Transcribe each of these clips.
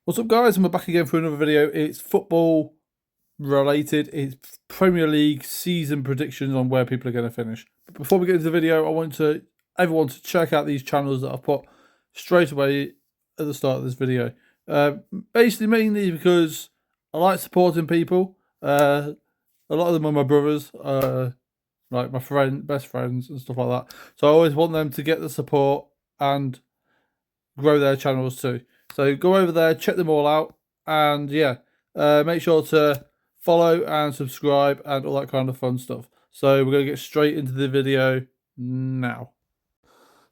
What's up, guys? And we're back again for another video. It's football related. It's Premier League season predictions on where people are going to finish. But before we get into the video, I want everyone to check out these channels that I've put straight away at the start of this video. Basically, mainly because I like supporting people. A lot of them are my brothers, like my best friends and stuff like that. So I always want them to get the support and grow their channels too. So go over there, check them all out, and yeah, make sure to follow and subscribe and all that kind of fun stuff. So we're going to get straight into the video now.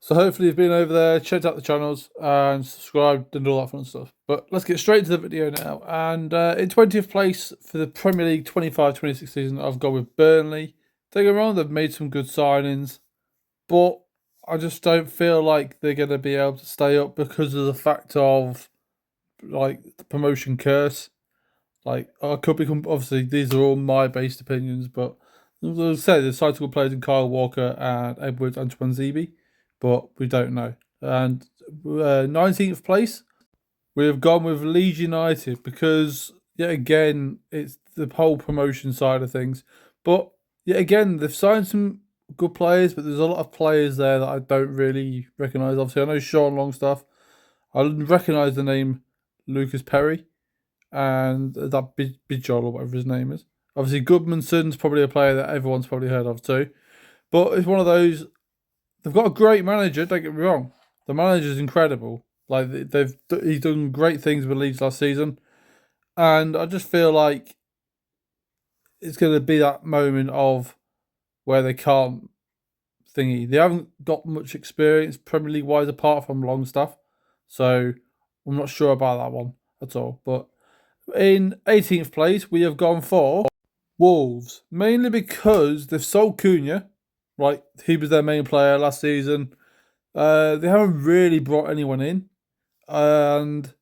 So hopefully you've been over there, checked out the channels and subscribed and all that fun stuff. But let's get straight into the video now. And in 20th place for the Premier League 25-26 season, I've gone with Burnley. Don't get me wrong, they've made some good signings, but I just don't feel like they're going to be able to stay up because of the fact of, like, the promotion curse. Like, I could become, obviously, these are all my based opinions, but as I say, there's sizable players in Kyle Walker and Edwards and Twanzebe, but we don't know. And 19th place, we have gone with Leeds United because, yet again, it's the whole promotion side of things. But, yet again, they've signed some good players, but there's a lot of players there that I don't really recognise. Obviously, I know Sean Longstaff. I recognise the name Lucas Perry and that Bijol or whatever his name is. Obviously, Goodmanson's probably a player that everyone's probably heard of too. But it's one of those. They've got a great manager. Don't get me wrong. The manager's incredible. Like he's done great things with Leeds last season, and I just feel like it's going to be that moment of where they can't thingy. They haven't got much experience Premier League wise apart from Longstaff, so I'm not sure about that one at all. But in 18th place, we have gone for Wolves, mainly because they've sold Cunha. Right, he was their main player last season. They haven't really brought anyone in, and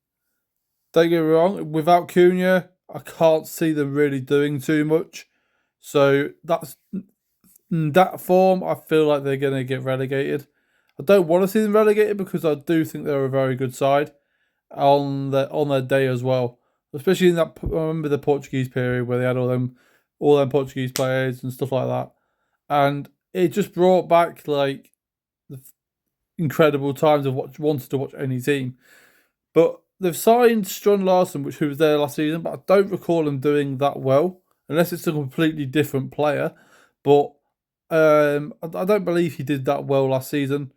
don't get me wrong, without Cunha, I can't see them really doing too much. So that's that form. I feel like they're going to get relegated. I don't want to see them relegated because I do think they're a very good side on their day as well. Especially in that, I remember the Portuguese period where they had all them Portuguese players and stuff like that, and it just brought back like the incredible times of wanted to watch any team. But they've signed Strun Larson, who was there last season, but I don't recall him doing that well, unless it's a completely different player. But I don't believe he did that well last season,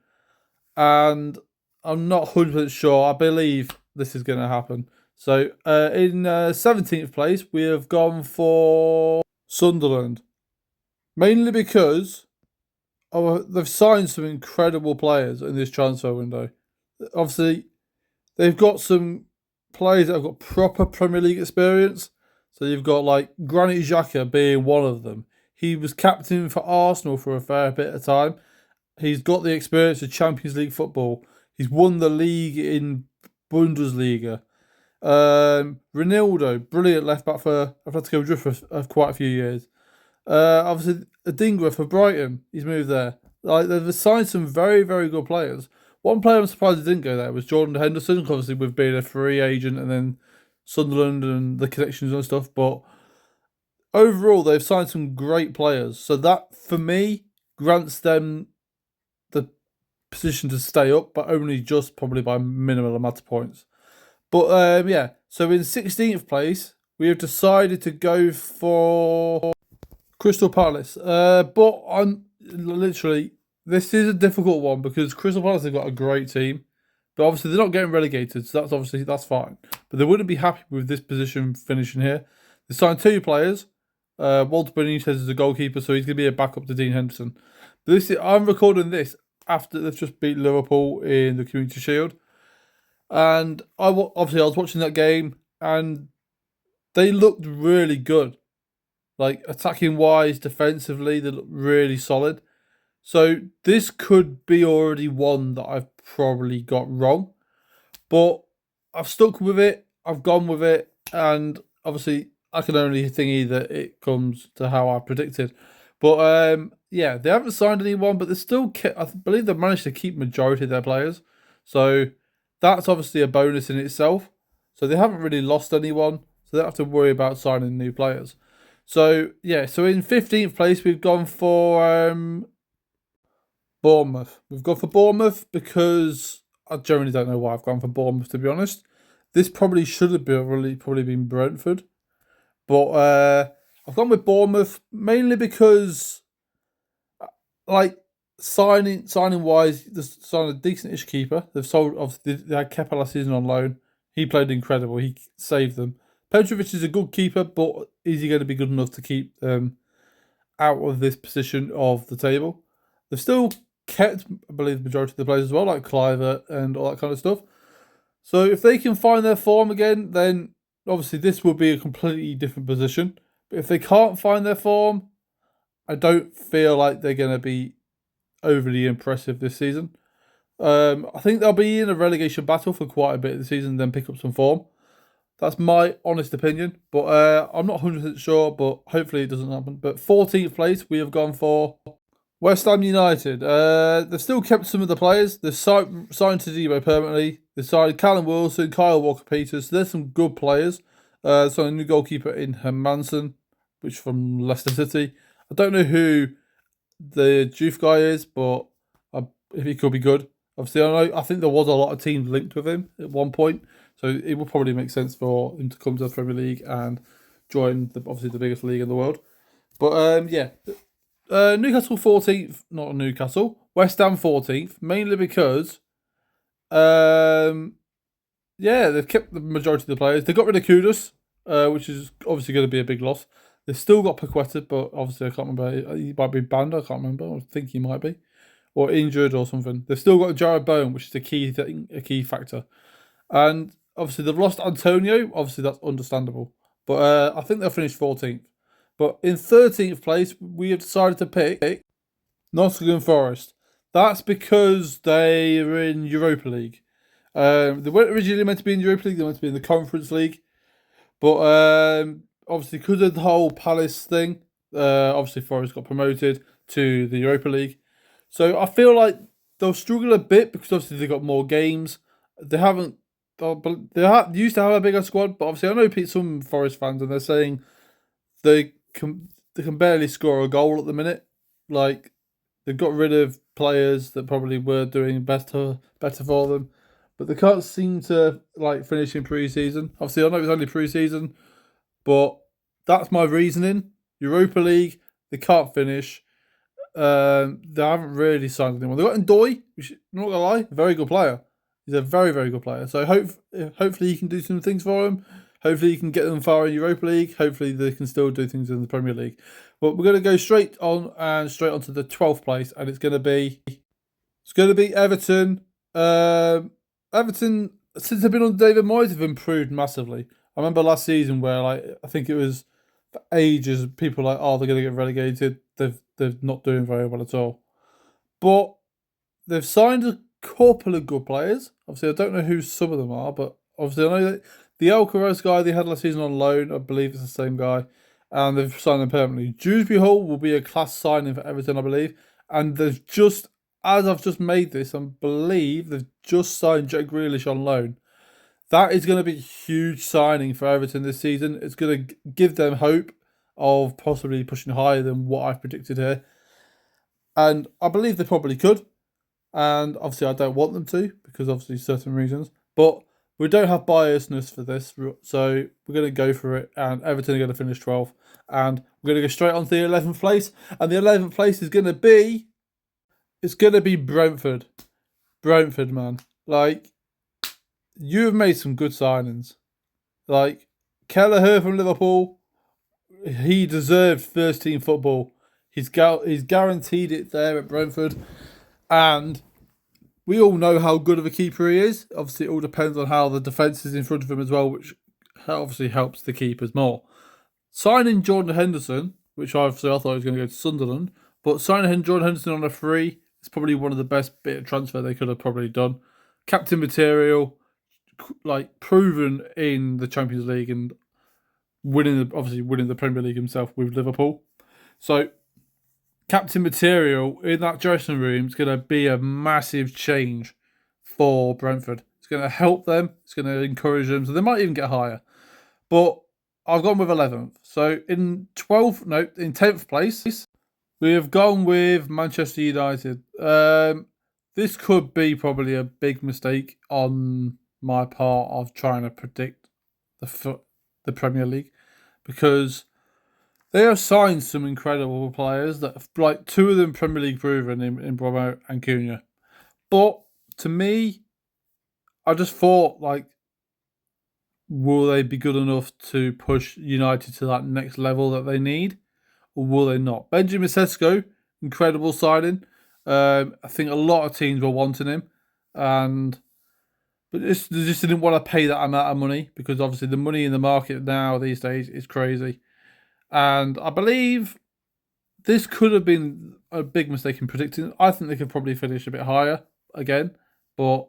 and I'm not 100% sure. I believe this is going to happen. So in 17th place, we have gone for Sunderland, mainly because they've signed some incredible players in this transfer window. Obviously, they've got some players that have got proper Premier League experience. So you've got like Granit Xhaka being one of them. He was captain for Arsenal for a fair bit of time. He's got the experience of Champions League football. He's won the league in Bundesliga. Ronaldo, brilliant left back for Atletico Madrid for quite a few years. Obviously, Adingra for Brighton, he's moved there. Like, they've signed some very, very good players. One player I'm surprised he didn't go there was Jordan Henderson, obviously with being a free agent and then Sunderland and the connections and stuff. But overall, they've signed some great players. So that, for me, grants them the position to stay up, but only just probably by minimal amount of points. But yeah, so in 16th place, we have decided to go for Crystal Palace. But I'm literally, this is a difficult one because Crystal Palace have got a great team, but obviously they're not getting relegated, so that's fine. But they wouldn't be happy with this position finishing here. They signed two players. Walter Benitez is the goalkeeper, so he's going to be a backup to Dean Henderson. But I'm recording this after they've just beat Liverpool in the Community Shield. And I was watching that game, and they looked really good. Like, attacking wise, defensively, they look really solid. So this could be already one that I've probably got wrong. But I've stuck with it. I've gone with it. And obviously, I can only think either it comes to how I predicted. But yeah, they haven't signed anyone, but they still I believe they've managed to keep majority of their players. So that's obviously a bonus in itself. So they haven't really lost anyone. So they don't have to worry about signing new players. So, yeah, so in 15th place, we've gone for Bournemouth. We've gone for Bournemouth because I generally don't know why I've gone for Bournemouth, to be honest. This probably should have probably been Brentford. But I've gone with Bournemouth mainly because, like, signing wise, they've signed a decent-ish keeper. They've sold, obviously, they had Kepa last season on loan. He played incredible. He saved them. Petrovic is a good keeper, but is he going to be good enough to keep them out of this position of the table? They've still kept, I believe, the majority of the players as well, like Cliver and all that kind of stuff. So if they can find their form again, then obviously this will be a completely different position. But if they can't find their form, I don't feel like they're going to be overly impressive this season. I think they'll be in a relegation battle for quite a bit of the season, then pick up some form. That's my honest opinion, but I'm not 100% sure, but hopefully it doesn't happen. But 14th place, we have gone for West Ham United. They've still kept some of the players. They've signed Todibo permanently. They've signed Callum Wilson, Kyle Walker-Peters. So there's some good players. Signed a new goalkeeper in Hermansen, which from Leicester City. I don't know who the Juve guy is, but if he could be good. Obviously, I think there was a lot of teams linked with him at one point, so it will probably make sense for him to come to the Premier League and join obviously the biggest league in the world. But yeah, Newcastle 14th, not Newcastle, West Ham 14th, mainly because yeah, they've kept the majority of the players. They got rid of Kudus, which is obviously going to be a big loss. They've still got Paqueta, but obviously I can't remember. He might be banned. I can't remember. I think he might be, or injured or something. They've still got Jared Bowen, which is a key thing, a key factor. And obviously they've lost Antonio. Obviously that's understandable, but I think they'll finish 14th. But in 13th place, we have decided to pick Nottingham Forest. That's because they are in Europa League. They weren't originally meant to be in Europa League. They were meant to be in the Conference League. But obviously, because of the whole Palace thing, obviously Forest got promoted to the Europa League. So I feel like they'll struggle a bit because obviously they got more games. They haven't. They used to have a bigger squad, but obviously I know some Forest fans and they're saying they can barely score a goal at the minute. Like they've got rid of players that probably were doing better for them, but they can't seem to like finish in pre-season. Obviously, I know it's only pre-season, but that's my reasoning. Europa League, they can't finish. They haven't really signed anyone. They got Ndoye, which I'm not gonna lie, very good player. He's a very, very good player. So hopefully he can do some things for him. Hopefully he can get them far in Europa League. Hopefully they can still do things in the Premier League. But we're going to go straight on to the 12th place, and it's going to be Everton. Everton, since they've been on David Moyes, have improved massively. I remember last season where I think it was for ages people were like, oh, they're going to get relegated. They're not doing very well at all. But they've signed a couple of good players. Obviously, I don't know who some of them are, but obviously I know that the Alcaraz guy they had last season on loan, I believe it's the same guy, and they've signed him permanently. Dewsbury Hall will be a class signing for Everton, I believe, and they've just, as I've just made this, I believe they've just signed Jack Grealish on loan. That is going to be a huge signing for Everton this season. It's going to give them hope of possibly pushing higher than what I've predicted here. And I believe they probably could. And obviously I don't want them to, because obviously certain reasons. But we don't have biasness for this, so we're going to go for it. And Everton are going to finish 12th. And we're going to go straight on to the 11th place. And the 11th place is going to be... It's going to be Brentford. Brentford, man. Like, you have made some good signings. Like, Kelleher from Liverpool, he deserved first team football. He's guaranteed it there at Brentford. And we all know how good of a keeper he is. Obviously, it all depends on how the defence is in front of him as well, which obviously helps the keepers more. Signing Jordan Henderson, which obviously I thought he was going to go to Sunderland, but signing Jordan Henderson on a free is probably one of the best bit of transfer they could have probably done. Captain material, like proven in the Champions League and winning the Premier League himself with Liverpool. So captain material in that dressing room is going to be a massive change for Brentford. It's going to help them. It's going to encourage them. So they might even get higher. But I've gone with 11th. So in 10th place, we have gone with Manchester United. This could be probably a big mistake on my part of trying to predict the Premier League, because they have signed some incredible players that have, like, two of them Premier League proven in Bromo and Cunha. But to me, I just thought, like, will they be good enough to push United to that next level that they need, or will they not? Benjamin Sesko, incredible signing. I think a lot of teams were wanting him, but they just didn't want to pay that amount of money, because obviously the money in the market now these days is crazy. And I believe this could have been a big mistake in predicting. I think they could probably finish a bit higher again, but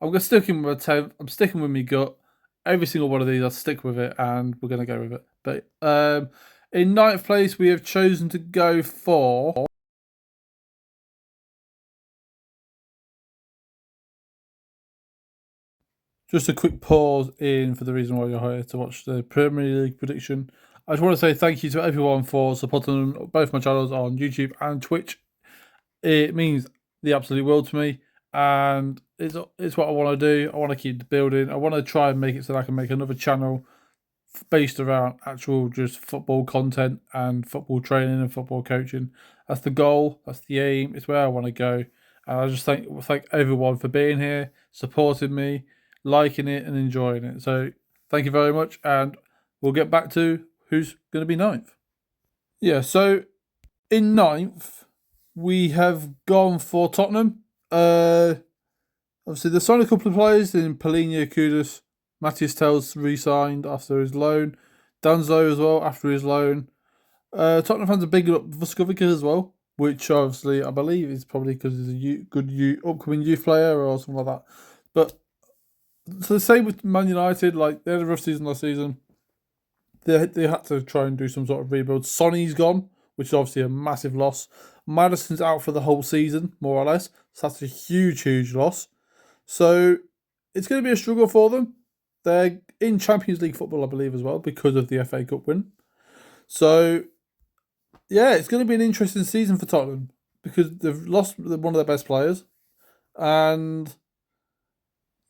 I'm going to stick in with a 10th. I'm sticking with my gut. Every single one of these, I'll stick with it, and we're going to go with it. But in 9th place, we have chosen to go for... Just a quick pause in for the reason why you're here to watch the Premier League prediction. I just want to say thank you to everyone for supporting both my channels on YouTube and Twitch. It means the absolute world to me, and it's what I want to do. I want to keep building. I want to try and make it so that I can make another channel based around actual just football content and football training and football coaching. That's the goal. That's the aim. It's where I want to go. And I just thank everyone for being here, supporting me, liking it and enjoying it. So thank you very much, and we'll get back to who's going to be 9th. Yeah, so in 9th, we have gone for Tottenham. Obviously, they signed a couple of players in Paulinho, Kudus, Matthias Tells re-signed after his loan, Danzo as well after his loan. Tottenham fans are big up Vuskovic as well, which obviously I believe is probably because he's a good upcoming youth player or something like that. But so the same with Man United. Like, they had a rough season last season. They had to try and do some sort of rebuild. Sonny's gone, which is obviously a massive loss. Madison's out for the whole season, more or less. So that's a huge loss. So it's going to be a struggle for them. They're in Champions League football, I believe, as well, because of the FA Cup win. So, yeah, it's going to be an interesting season for Tottenham, because they've lost one of their best players. And,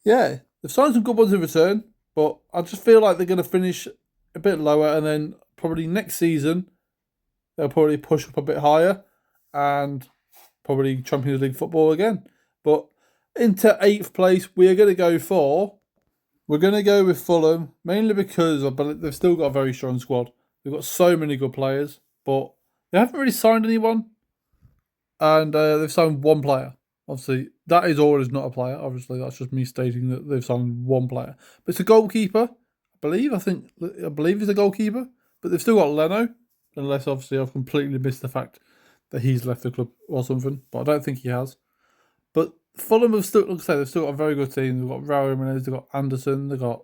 yeah, they've signed some good ones in return, but I just feel like they're going to finish a bit lower, and then probably next season they'll probably push up a bit higher and probably Champions League football again. But into 8th place, we're going to go with Fulham, mainly because they've still got a very strong squad. They've got so many good players, but they haven't really signed anyone, and they've signed one player. Obviously, that is always not a player. Obviously, that's just me stating that they've signed one player. But it's a goalkeeper, I believe he's a goalkeeper, but they've still got Leno, unless obviously I've completely missed the fact that he's left the club or something, but I don't think he has. But Fulham have still, like I say, they've still got a very good team. They've got Raul Jimenez, they've got Anderson, they've got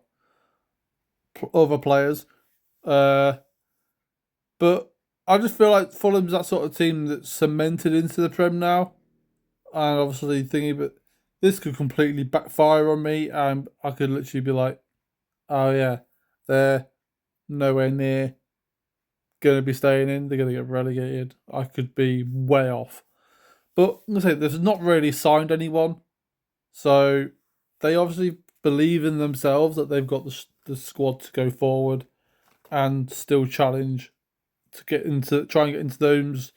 other players. But I just feel like Fulham's that sort of team that's cemented into the Prem now. And obviously thinking, but this could completely backfire on me, and I could literally be like, oh yeah, they're nowhere near going to be staying in. They're going to get relegated. I could be way off. But I'm going to say, they've not really signed anyone. So they obviously believe in themselves that they've got the squad to go forward and still challenge to try and get into those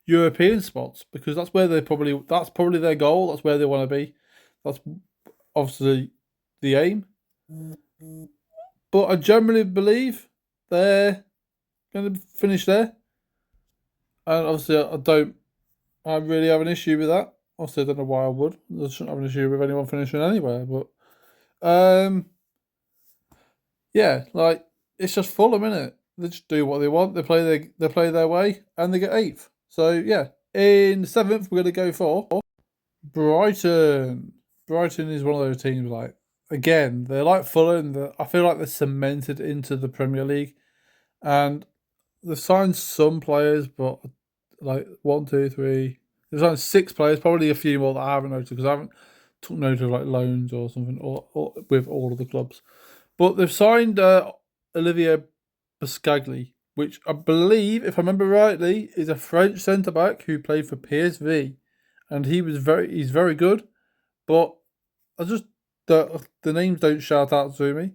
European spots, because that's probably their goal. That's where they want to be. That's obviously the aim. But I generally believe they're going to finish there. And obviously I really have an issue with that. Obviously, I don't know why I would. I shouldn't have an issue with anyone finishing anywhere. But yeah, like, it's just Fulham, innit? They just do what they want. They play their way, and they get 8th. So yeah, in 7th we're going to go for Brighton. Brighton is one of those teams, like, again, they're like Fulham. I feel like they're cemented into the Premier League, and they've signed some players, but like 1, 2, 3. They've signed 6 players, probably a few more that I haven't noticed because I haven't took note of like loans or something, or with all of the clubs. But they've signed Olivier Buscagli, which I believe, if I remember rightly, is a French centre back who played for PSV, and he's very good. But I just the names don't shout out to me.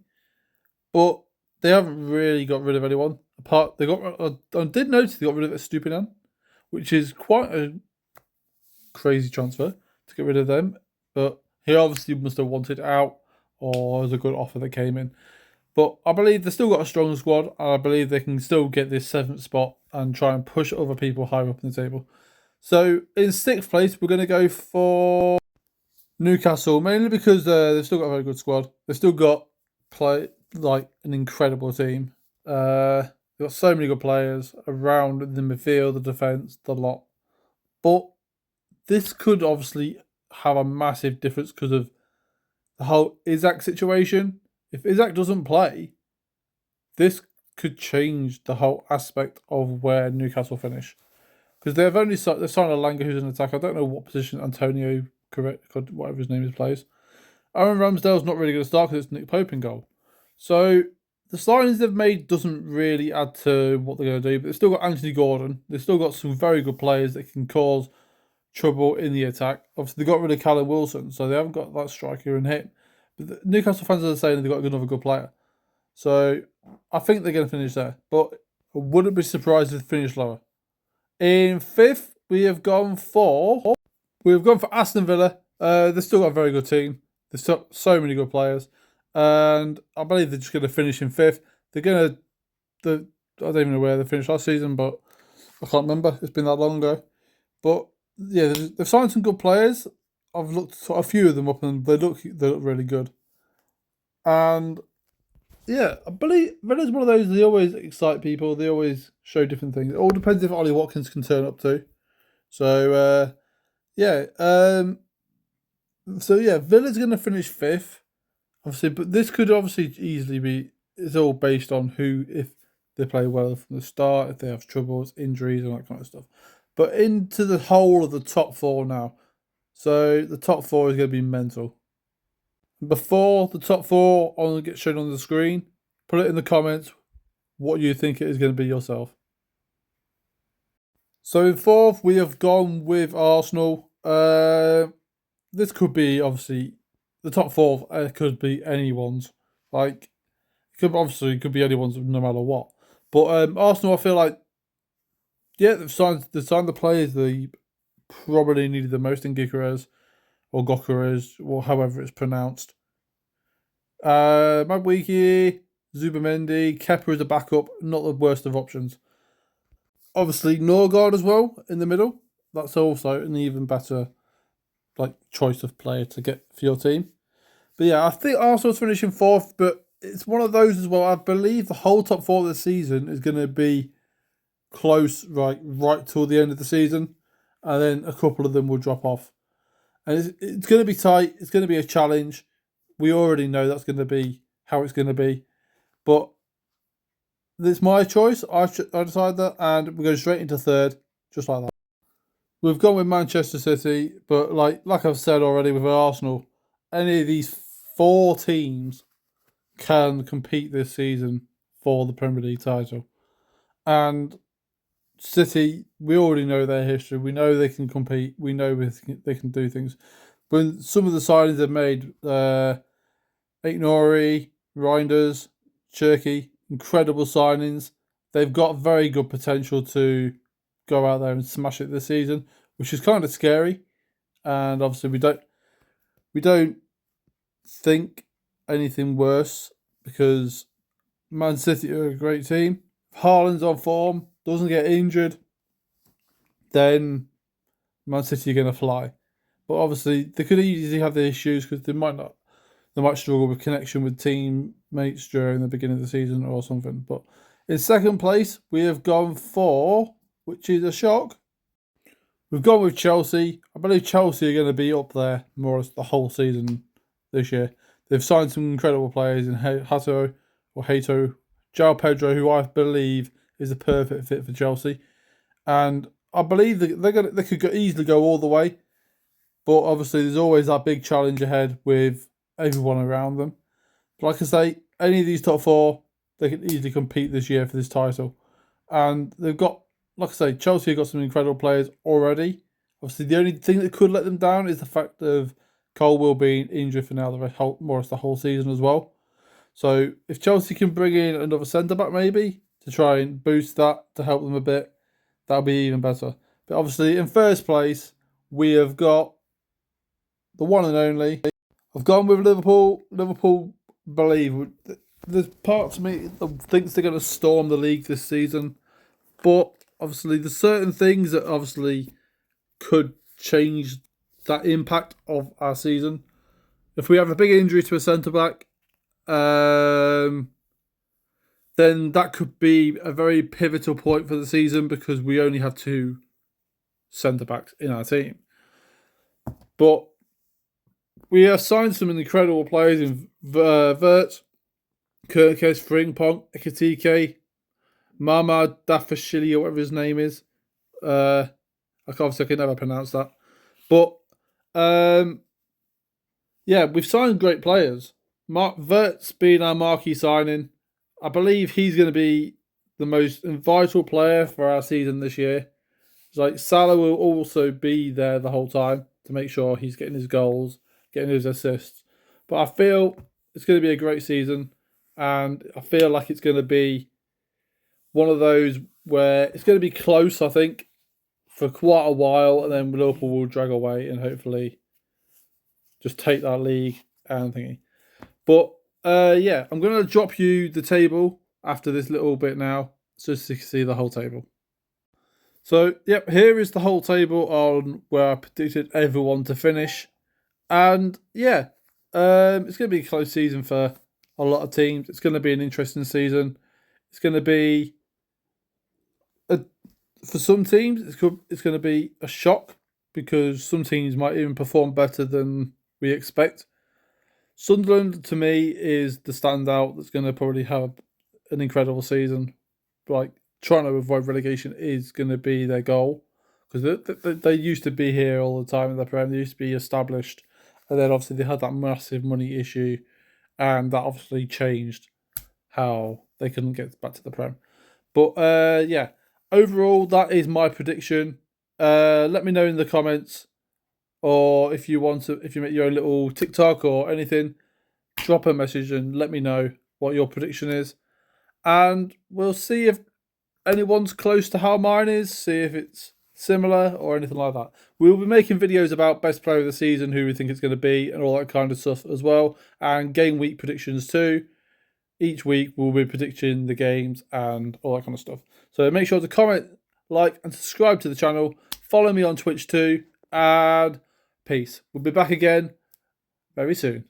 But they haven't really got rid of anyone. Apart, I did notice they got rid of Stupinan, which is quite a crazy transfer to get rid of them. But he obviously must have wanted out, or was a good offer that came in. But I believe they've still got a strong squad, and I believe they can still get this 7th spot and try and push other people higher up in the table. So in 6th place, we're going to go for Newcastle, mainly because they've still got a very good squad. They've still got an incredible team. They've got so many good players around the midfield, the defence, the lot. But this could obviously have a massive difference because of the whole Isaac situation. If Isaac doesn't play, this could change the whole aspect of where Newcastle finish. Because they've signed Alanga, who's an attacker. I don't know what position Antonio, whatever his name is, plays. Aaron Ramsdale's not really going to start because it's Nick Pope in goal. So the signings they've made doesn't really add to what they're going to do. But they've still got Anthony Gordon. They've still got some very good players that can cause trouble in the attack. Obviously, they got rid of Callum Wilson, so they haven't got that striker in him. But the Newcastle fans are saying they've got another good player. So I think they're going to finish there. But I wouldn't be surprised if they finish lower. In 5th, we have gone for Aston Villa. They've still got a very good team. They've got so many good players. And I believe they're just going to finish in 5th. I don't even know where they finished last season, but I can't remember. It's been that long ago. But yeah, they've signed some good players. I've looked a few of them up, and they look really good. And yeah, I believe Villa's one of those. They always excite people. They always show different things. It all depends if Ollie Watkins can turn up too. So yeah, Villa's going to finish 5th, obviously, but this could obviously easily be. It's all based on if they play well from the start, if they have troubles, injuries, and that kind of stuff. But into the whole of the top 4 now. So the top 4 is going to be mental. Before the top 4 gets shown on the screen, put it in the comments what you think it is going to be yourself. So in 4th, we have gone with Arsenal. This could be obviously the top 4. Could be anyone's. It could be anyone's no matter what. But Arsenal, I feel like, yeah, they've signed the players they probably needed the most in Gyökeres or Gyökeres, or however it's pronounced. Madueke, Zubamendi, Kepa as a backup, not the worst of options. Obviously, Norgard as well in the middle. That's also an even better choice of player to get for your team. But yeah, I think Arsenal's finishing 4th, but it's one of those as well. I believe the whole top 4 of the season is going to be close, right till the end of the season, and then a couple of them will drop off. And it's going to be tight. It's going to be a challenge. We already know that's going to be how it's going to be. But it's my choice. I decide that, and we go straight into 3rd, just like that. We've gone with Manchester City, but like I've said already with Arsenal, any of these 4 teams can compete this season for the Premier League title. And City, we already know their history. We know they can compete. We know they can do things. But some of the signings they've made, Aït-Nouri, Reinders, Cherki, incredible signings. They've got very good potential to go out there and smash it this season, which is kind of scary. And obviously, we don't think anything worse because Man City are a great team. If Haaland's on form, doesn't get injured, then Man City are going to fly. But obviously, they could easily have the issues because they might struggle with connection with teammates during the beginning of the season or something. But in 2nd place, we have gone for, which is a shock, we've gone with Chelsea. I believe Chelsea are going to be up there more or less the whole season this year. They've signed some incredible players in Hato, João Pedro, who I believe is a perfect fit for Chelsea. And I believe they could easily go all the way. But obviously, there's always that big challenge ahead with everyone around them. But like I say, any of these top four, they can easily compete this year for this title. And they've got, like I say, Chelsea have got some incredible players already. Obviously, the only thing that could let them down is the fact of Colwill being injured for now more or less the whole season as well. So if Chelsea can bring in another centre back maybe to try and boost that to help them a bit, that'll be even better. But obviously, in first place, we have got the one and only. I've gone with Liverpool. Liverpool believe there's parts of me that thinks they're going to storm the league this season, but obviously there's certain things that obviously could change that impact of our season. If we have a big injury to a centre back, then that could be a very pivotal point for the season because we only have two centre backs in our team. But we have signed some incredible players in Vert, Kirkes, Frimpong, Ekitike, Mama Dafashili, or whatever his name is. Obviously I can never pronounce that. But yeah, we've signed great players. Vert's been our marquee signing. I believe he's going to be the most vital player for our season this year. It's like Salah will also be there the whole time to make sure he's getting his goals, getting his assists. But I feel it's going to be a great season, and I feel like it's going to be one of those where it's going to be close, I think, for quite a while, and then Liverpool will drag away and hopefully just take that league and thingy. But yeah, I'm going to drop you the table after this little bit now, just so you can see the whole table. So, yep, here is the whole table on where I predicted everyone to finish. And yeah, it's going to be a close season for a lot of teams. It's going to be an interesting season. It's going to be, for some teams, it's going to be a shock because some teams might even perform better than we expect. Sunderland, to me, is the standout that's going to probably have an incredible season. Like, trying to avoid relegation is going to be their goal because they used to be here all the time in the Prem. They used to be established, and then obviously they had that massive money issue, and that obviously changed how they couldn't get back to the Prem. But yeah, overall, that is my prediction. Let me know in the comments, or if you make your own little TikTok or anything, drop a message and let me know what your prediction is, and we'll see if anyone's close to how mine is, see if it's similar or anything like that. We'll be making videos about best player of the season, who we think it's going to be, and all that kind of stuff as well, and game week predictions too. Each week we'll be predicting the games and all that kind of stuff. So make sure to comment, like, and subscribe to the channel. Follow me on Twitch too, and peace. We'll be back again very soon.